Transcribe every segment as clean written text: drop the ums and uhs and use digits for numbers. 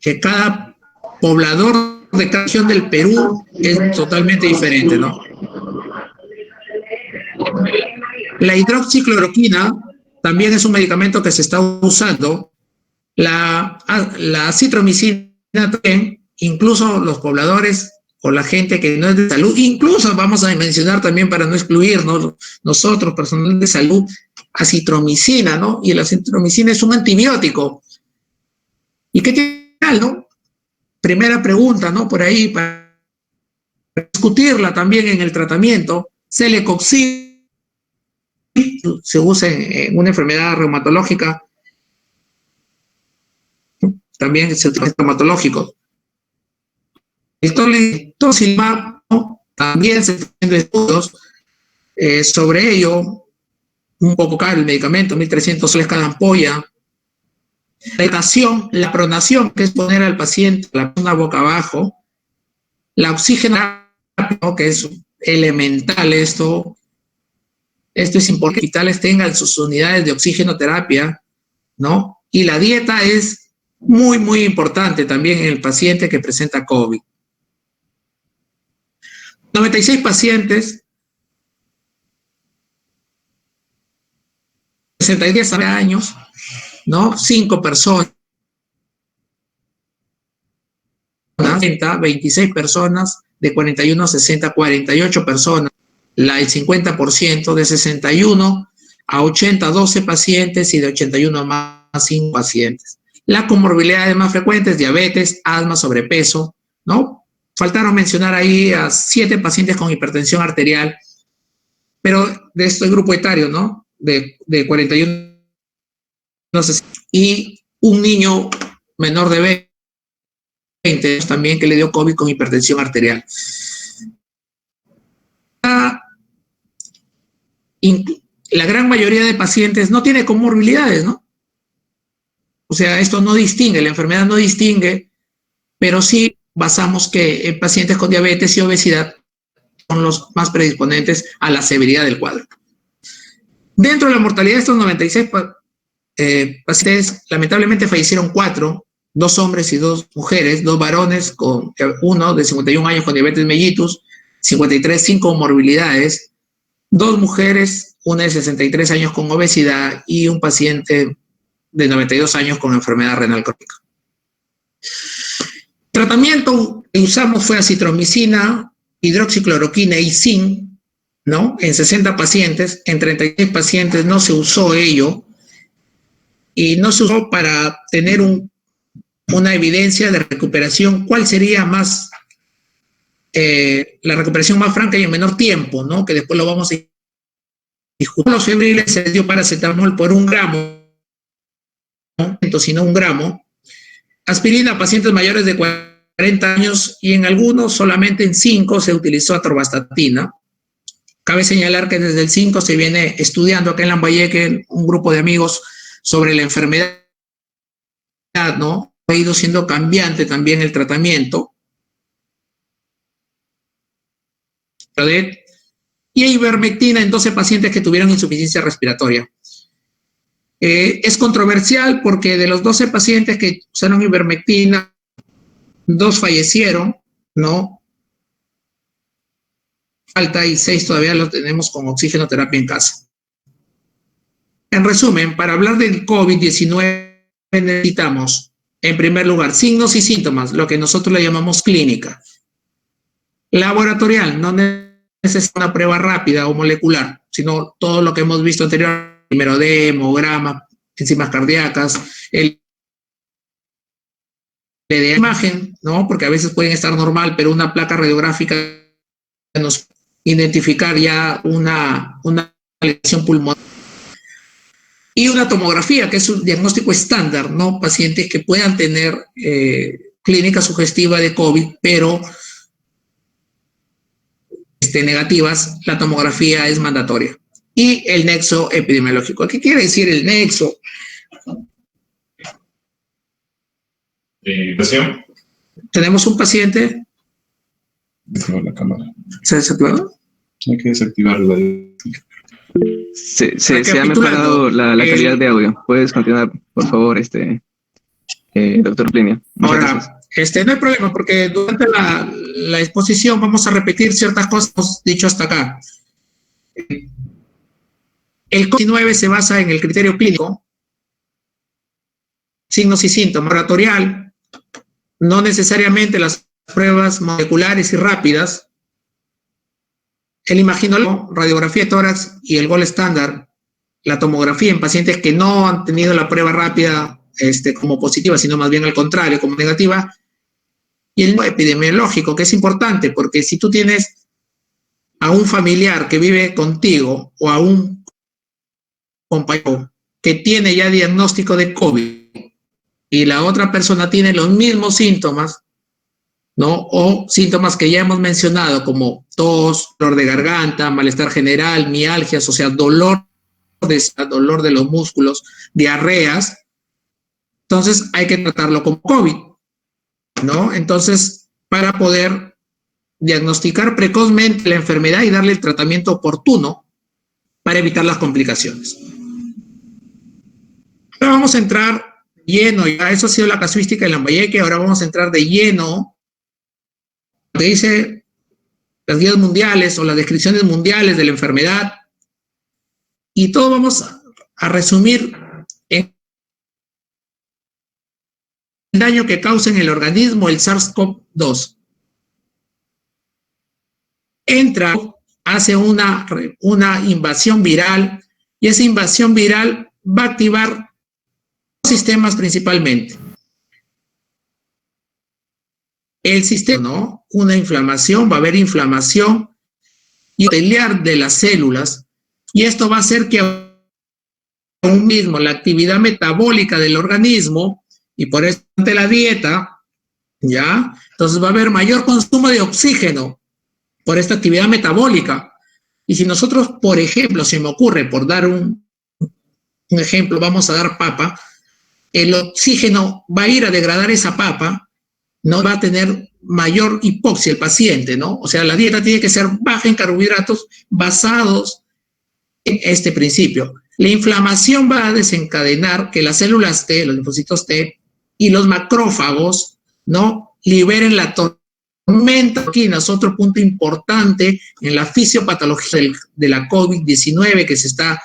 que cada poblador de cada región del Perú es totalmente diferente, ¿no? La hidroxicloroquina también es un medicamento que se está usando. La acitromicina también, incluso los pobladores o la gente que no es de salud, incluso vamos a mencionar también para no excluirnos, nosotros, personal de salud, acitromicina, ¿no? Y la acitromicina es un antibiótico. ¿Y qué tiene, no? Primera pregunta, ¿no? Por ahí, para discutirla también en el tratamiento, celecoxib se usa en una enfermedad reumatológica, también se utiliza reumatológico. El tocilizumab, ¿no? También se están haciendo estudios sobre ello, un poco caro el medicamento, 1.300 soles cada ampolla. La pronación, que es poner al paciente la persona boca abajo. La oxigenación, ¿no? Que es elemental esto. Esto es importante que hospitales tengan sus unidades de oxigenoterapia, ¿no? Y la dieta es muy, muy importante también en el paciente que presenta COVID. 96 pacientes, 63 años, ¿no? 5 personas, 26 personas, de 41 a 60, 48 personas, el 50% de 61 a 80, 12 pacientes y de 81 a más 5 pacientes. Las comorbilidades más frecuentes, diabetes, asma, sobrepeso, ¿no? Faltaron mencionar ahí a 7 pacientes con hipertensión arterial, pero de este grupo etario, ¿no? De 41 y un niño menor de 20 también que le dio COVID con hipertensión arterial. La gran mayoría de pacientes no tiene comorbilidades, ¿no? O sea, esto no distingue, la enfermedad no distingue, pero sí basamos que pacientes con diabetes y obesidad son los más predisponentes a la severidad del cuadro. Dentro de la mortalidad de estos 96 pacientes, lamentablemente fallecieron 4, 2 hombres y 2 mujeres, 2 varones, con uno de 51 años con diabetes mellitus, 53 sin comorbilidades, 2 mujeres, una de 63 años con obesidad y un paciente de 92 años con enfermedad renal crónica. El tratamiento que usamos fue acitromicina, hidroxicloroquina y zinc, ¿no? En 60 pacientes, en 36 pacientes no se usó ello, y no se usó para tener una evidencia de recuperación. ¿Cuál sería más la recuperación más franca y en menor tiempo, ¿no? Que después lo vamos a discutir. Los febriles se dio paracetamol por 1 gramo, ¿no? Sino 1 gramo. Aspirina a pacientes mayores de 40 años y en algunos, solamente en 5, se utilizó atorvastatina. Cabe señalar que desde el 5 se viene estudiando acá en Lambayeque un grupo de amigos sobre la enfermedad, ¿no? Ha ido siendo cambiante también el tratamiento. Y ivermectina en 12 pacientes que tuvieron insuficiencia respiratoria. Es controversial porque de los 12 pacientes que usaron ivermectina, 2 fallecieron, ¿no? Falta y 6 todavía los tenemos con oxigenoterapia en casa. En resumen, para hablar del COVID-19 necesitamos, en primer lugar, signos y síntomas, lo que nosotros le llamamos clínica. Laboratorial, no necesita una prueba rápida o molecular, sino todo lo que hemos visto anteriormente, primero de hemograma, enzimas cardíacas, el de imagen, ¿no? Porque a veces pueden estar normal, pero una placa radiográfica nos identificar ya una lesión pulmonar. Y una tomografía, que es un diagnóstico estándar, ¿no? Pacientes que puedan tener clínica sugestiva de COVID, pero negativas, la tomografía es mandatoria. Y el nexo epidemiológico. ¿Qué quiere decir el nexo? Tenemos un paciente. Desactivar la cámara. ¿Se desactivó? Hay que desactivarla. Se ha mejorado la calidad de audio. Puedes continuar, por favor. doctor Plinio. Muchas gracias. Ahora, no hay problema, porque durante la exposición vamos a repetir ciertas cosas que hemos dicho hasta acá. El COVID-19 se basa en el criterio clínico, signos y síntomas, laboratorial, no necesariamente las pruebas moleculares y rápidas, el imaginólogo, radiografía de tórax y el gold estándar, la tomografía en pacientes que no han tenido la prueba rápida como positiva, sino más bien al contrario, como negativa, y el epidemiológico, que es importante, porque si tú tienes a un familiar que vive contigo o a un compañero que tiene ya diagnóstico de COVID y la otra persona tiene los mismos síntomas, ¿no? O síntomas que ya hemos mencionado, como tos, dolor de garganta, malestar general, mialgias, o sea, dolor de los músculos, diarreas, entonces hay que tratarlo como COVID, ¿no? Entonces, para poder diagnosticar precozmente la enfermedad y darle el tratamiento oportuno para evitar las complicaciones. Ahora vamos a entrar lleno, ya eso ha sido la casuística de Lambayeque, ahora vamos a entrar de lleno, lo que dice las guías mundiales o las descripciones mundiales de la enfermedad, y todo vamos a resumir en el daño que causa en el organismo el SARS-CoV-2. Entra, hace una invasión viral, y esa invasión viral va a activar dos sistemas principalmente. El sistema, ¿no? Una inflamación, va a haber inflamación y pelear de las células, y esto va a hacer que aún mismo la actividad metabólica del organismo, y por eso ante la dieta, ¿ya? Entonces va a haber mayor consumo de oxígeno por esta actividad metabólica. Y si nosotros, por ejemplo, se me ocurre, por dar un ejemplo, vamos a dar papa, el oxígeno va a ir a degradar esa papa, no va a tener mayor hipoxia el paciente, ¿no? O sea, la dieta tiene que ser baja en carbohidratos basados en este principio. La inflamación va a desencadenar que las células T, los linfocitos T y los macrófagos, ¿no? Liberen la tormenta de cytocinas, otro punto importante en la fisiopatología de la COVID-19 que se está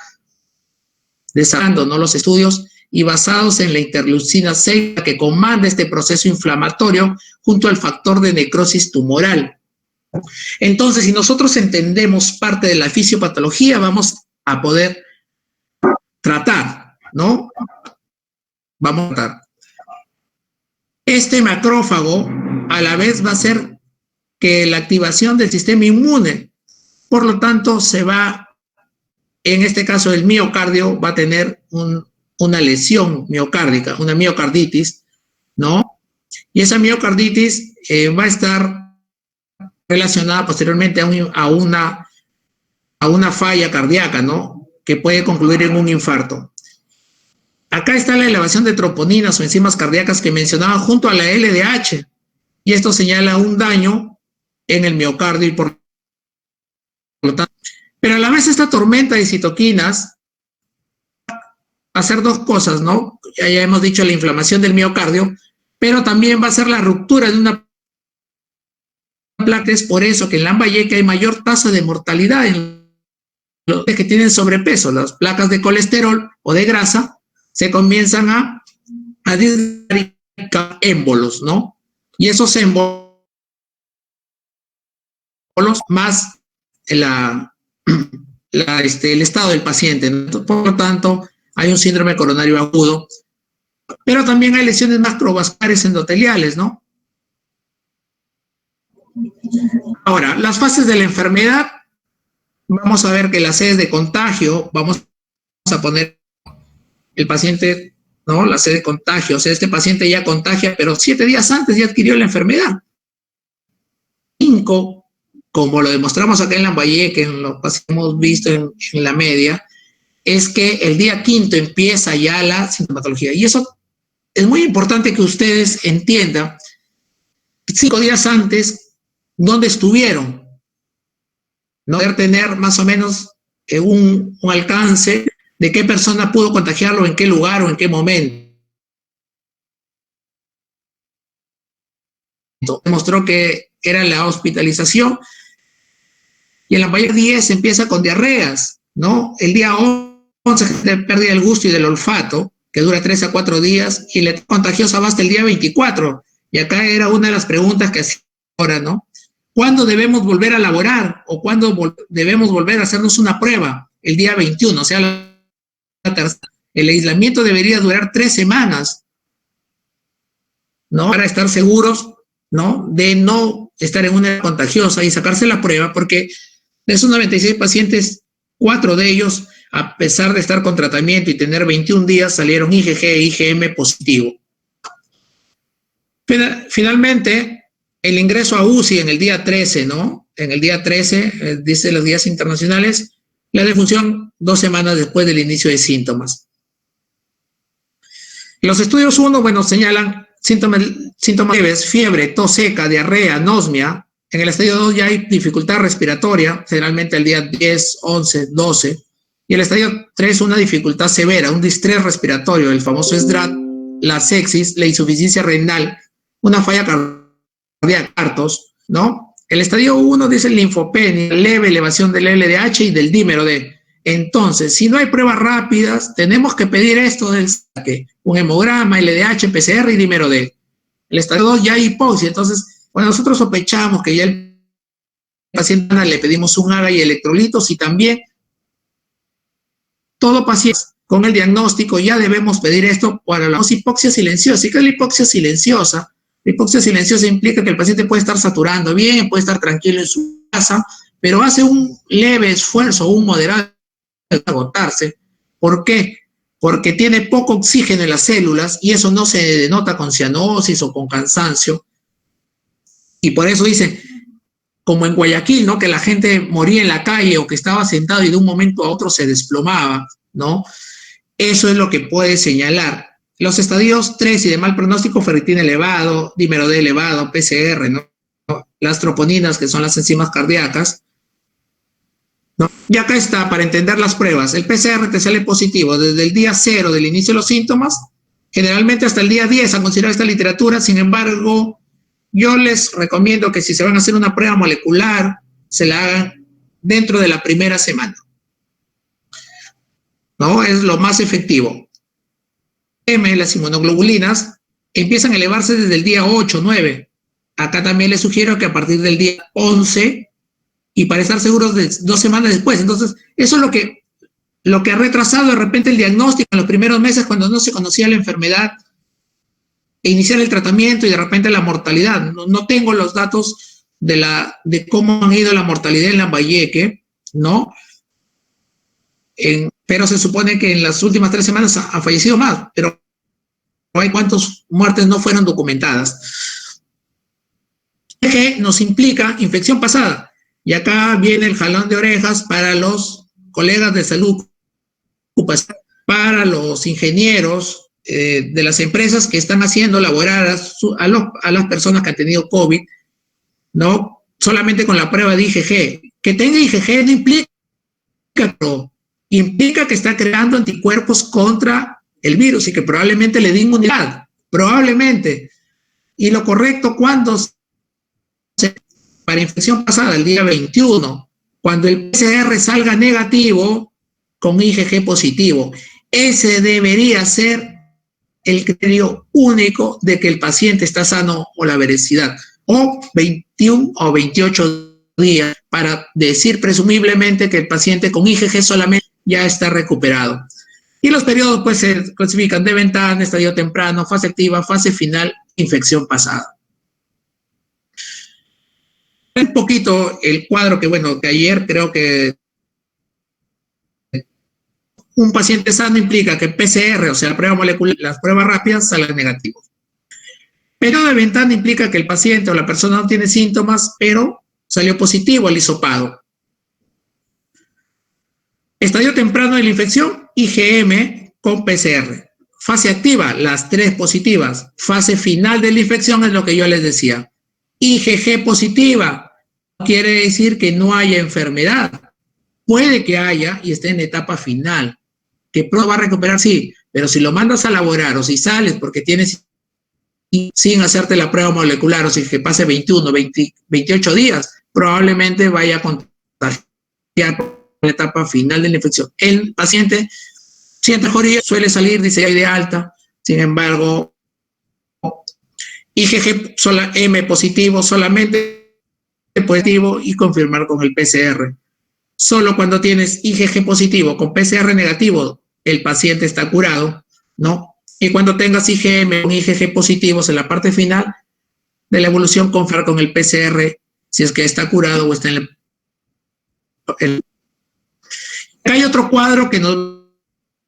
desarrollando, ¿no? Los estudios y basados en la interleucina 6 que comanda este proceso inflamatorio junto al factor de necrosis tumoral. Entonces, si nosotros entendemos parte de la fisiopatología, vamos a poder tratar, ¿no? Vamos a tratar. Este macrófago a la vez va a hacer que la activación del sistema inmune, por lo tanto, se va, en este caso el miocardio va a tener una lesión miocárdica, una miocarditis, ¿no? Y esa miocarditis va a estar relacionada posteriormente a una falla cardíaca, ¿no? Que puede concluir en un infarto. Acá está la elevación de troponinas o enzimas cardíacas que mencionaba junto a la LDH, y esto señala un daño en el miocardio y por lo tanto. Pero a la vez esta tormenta de citoquinas va a hacer dos cosas, ¿no? Ya hemos dicho la inflamación del miocardio, pero también va a ser la ruptura de una placa. Es por eso que en Lambayeque hay mayor tasa de mortalidad en los que tienen sobrepeso. Las placas de colesterol o de grasa se comienzan a disparar émbolos, ¿no? Y esos émbolos más el estado del paciente, ¿no? Por lo tanto, hay un síndrome coronario agudo, pero también hay lesiones macrovasculares endoteliales, ¿no? Ahora, las fases de la enfermedad, vamos a ver que las sedes de contagio, vamos a poner el paciente, ¿no? La sede de contagio, o sea, este paciente ya contagia, pero 7 días antes ya adquirió la enfermedad. 5, como lo demostramos acá en Lambayeque, en lo que hemos visto en la media, es que el día 5 empieza ya la sintomatología. Y eso es muy importante que ustedes entiendan 5 días antes dónde estuvieron, ¿no? Poder tener más o menos un alcance de qué persona pudo contagiarlo, en qué lugar o en qué momento. Demostró que era la hospitalización. Y en la mayoría 10 empieza con diarreas, ¿no? El día 11 pérdida del gusto y del olfato, que dura 3 a 4 días, y la contagiosa va hasta el día 24. Y acá era una de las preguntas que hacía ahora, ¿no? ¿Cuándo debemos volver a laborar? ¿O cuándo debemos volver a hacernos una prueba? El día 21, o sea, la tercera. El aislamiento debería durar 3 semanas, ¿no? Para estar seguros, ¿no? De no estar en una contagiosa y sacarse la prueba, porque de esos 96 pacientes, 4 de ellos, a pesar de estar con tratamiento y tener 21 días, salieron IgG e IgM positivo. Finalmente, el ingreso a UCI en el día 13, ¿no? En el día 13, dice los días internacionales, la defunción 2 semanas después del inicio de síntomas. Los estudios 1, bueno, señalan síntomas leves, fiebre, tos seca, diarrea, anosmia. En el estadio 2 ya hay dificultad respiratoria, generalmente el día 10, 11, 12. Y el estadio 3, una dificultad severa, un distrés respiratorio, el famoso SDRAT, la sepsis, la insuficiencia renal, una falla cardíaca, ¿no? El estadio 1 dice linfopenia, leve elevación del LDH y del dímero D. Entonces, si no hay pruebas rápidas, tenemos que pedir esto del saque, un hemograma, LDH, PCR y dímero D. El estadio 2 ya hay hipoxia, entonces, cuando nosotros sospechamos que ya el paciente le pedimos un AGA y electrolitos, y también todo paciente con el diagnóstico ya debemos pedir esto para la hipoxia silenciosa. ¿Y qué es la hipoxia silenciosa? La hipoxia silenciosa implica que el paciente puede estar saturando bien, puede estar tranquilo en su casa, pero hace un leve esfuerzo, un moderado de agotarse. ¿Por qué? Porque tiene poco oxígeno en las células y eso no se denota con cianosis o con cansancio. Y por eso dice, como en Guayaquil, ¿no? Que la gente moría en la calle o que estaba sentado y de un momento a otro se desplomaba, ¿no? Eso es lo que puede señalar. Los estadios 3 y de mal pronóstico, ferritina elevado, dímero D elevado, PCR, ¿no? Las troponinas, que son las enzimas cardíacas, ¿no? Y acá está, para entender las pruebas. El PCR te sale positivo desde el día 0 del inicio de los síntomas, generalmente hasta el día 10, a considerar esta literatura. Sin embargo, yo les recomiendo que si se van a hacer una prueba molecular, se la hagan dentro de la primera semana, ¿no? Es lo más efectivo. Las inmunoglobulinas empiezan a elevarse desde el día 8, 9. Acá también les sugiero que a partir del día 11 y para estar seguros de 2 semanas después. Entonces, eso es lo que ha retrasado de repente el diagnóstico en los primeros meses cuando no se conocía la enfermedad e iniciar el tratamiento y de repente la mortalidad. No tengo los datos de cómo han ido la mortalidad en Lambayeque, ¿no? Pero se supone que en las últimas 3 semanas ha fallecido más, pero no hay cuántas muertes no fueron documentadas. Que nos implica infección pasada. Y acá viene el jalón de orejas para los colegas de salud, para los ingenieros de las empresas que están haciendo laborar a las personas que han tenido COVID, ¿no? Solamente con la prueba de IgG. Que tenga IgG no implica que está creando anticuerpos contra el virus y que probablemente le dé inmunidad. Probablemente. Y lo correcto, cuando para infección pasada, el día 21, cuando el PCR salga negativo con IgG positivo. Ese debería ser el criterio único de que el paciente está sano o la veracidad. O 21 o 28 días para decir presumiblemente que el paciente con IgG solamente ya está recuperado. Y los periodos pues se clasifican de ventana, estadio temprano, fase activa, fase final, infección pasada. Un poquito el cuadro que, bueno, que ayer creo que un paciente sano implica que PCR, o sea, la prueba molecular, las pruebas rápidas salgan negativos. Periodo de ventana implica que el paciente o la persona no tiene síntomas, pero salió positivo al hisopado. Estadio temprano de la infección, IgM con PCR. Fase activa, las 3 positivas. Fase final de la infección es lo que yo les decía. IgG positiva quiere decir que no haya enfermedad. Puede que haya y esté en etapa final. ¿Que pronto va a recuperar? Sí, pero si lo mandas a laborar o si sales porque tienes sin hacerte la prueba molecular, o si que pase 21, 20, 28 días, probablemente vaya a contagiar la etapa final de la infección. El paciente siente mejoría, suele salir, dice, de alta, sin embargo, IgG M positivo, solamente positivo y confirmar con el PCR. Solo cuando tienes IgG positivo con PCR negativo, el paciente está curado, ¿no? Y cuando tengas IgM con IgG positivos en la parte final de la evolución, confirmar con el PCR si es que está curado o está en el... Hay otro cuadro que nos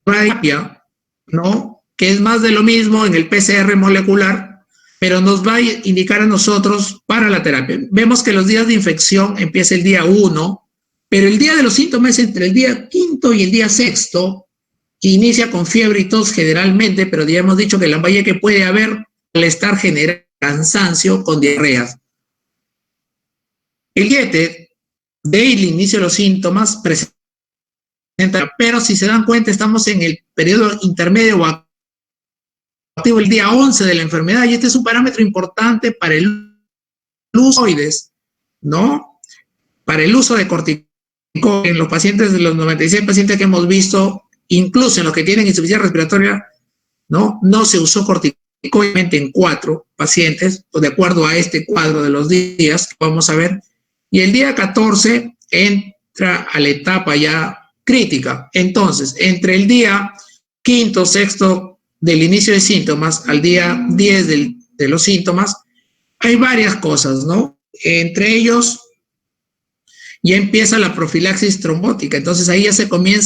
va a indicar, ¿no? Que es más de lo mismo en el PCR molecular, pero nos va a indicar a nosotros para la terapia. Vemos que los días de infección empieza el día 1, pero el día de los síntomas es entre el día 5 y el día 6, que inicia con fiebre y tos generalmente, pero ya hemos dicho que la valla que puede haber malestar general, cansancio con diarreas. El diete del inicio de los síntomas presenta, pero si se dan cuenta estamos en el periodo intermedio o activo el día 11 de la enfermedad, y este es un parámetro importante para el uso de corticoides, ¿no? Para el uso de corticoides en los pacientes, de los 96 pacientes que hemos visto, incluso en los que tienen insuficiencia respiratoria, no se usó corticoides en 4 pacientes, de acuerdo a este cuadro de los días que vamos a ver, y el día 14 entra a la etapa ya crítica. Entonces, entre el día 5º, 6º del inicio de síntomas al día 10 de los síntomas, hay varias cosas, ¿no? Entre ellos, ya empieza la profilaxis trombótica, entonces ahí ya se comienza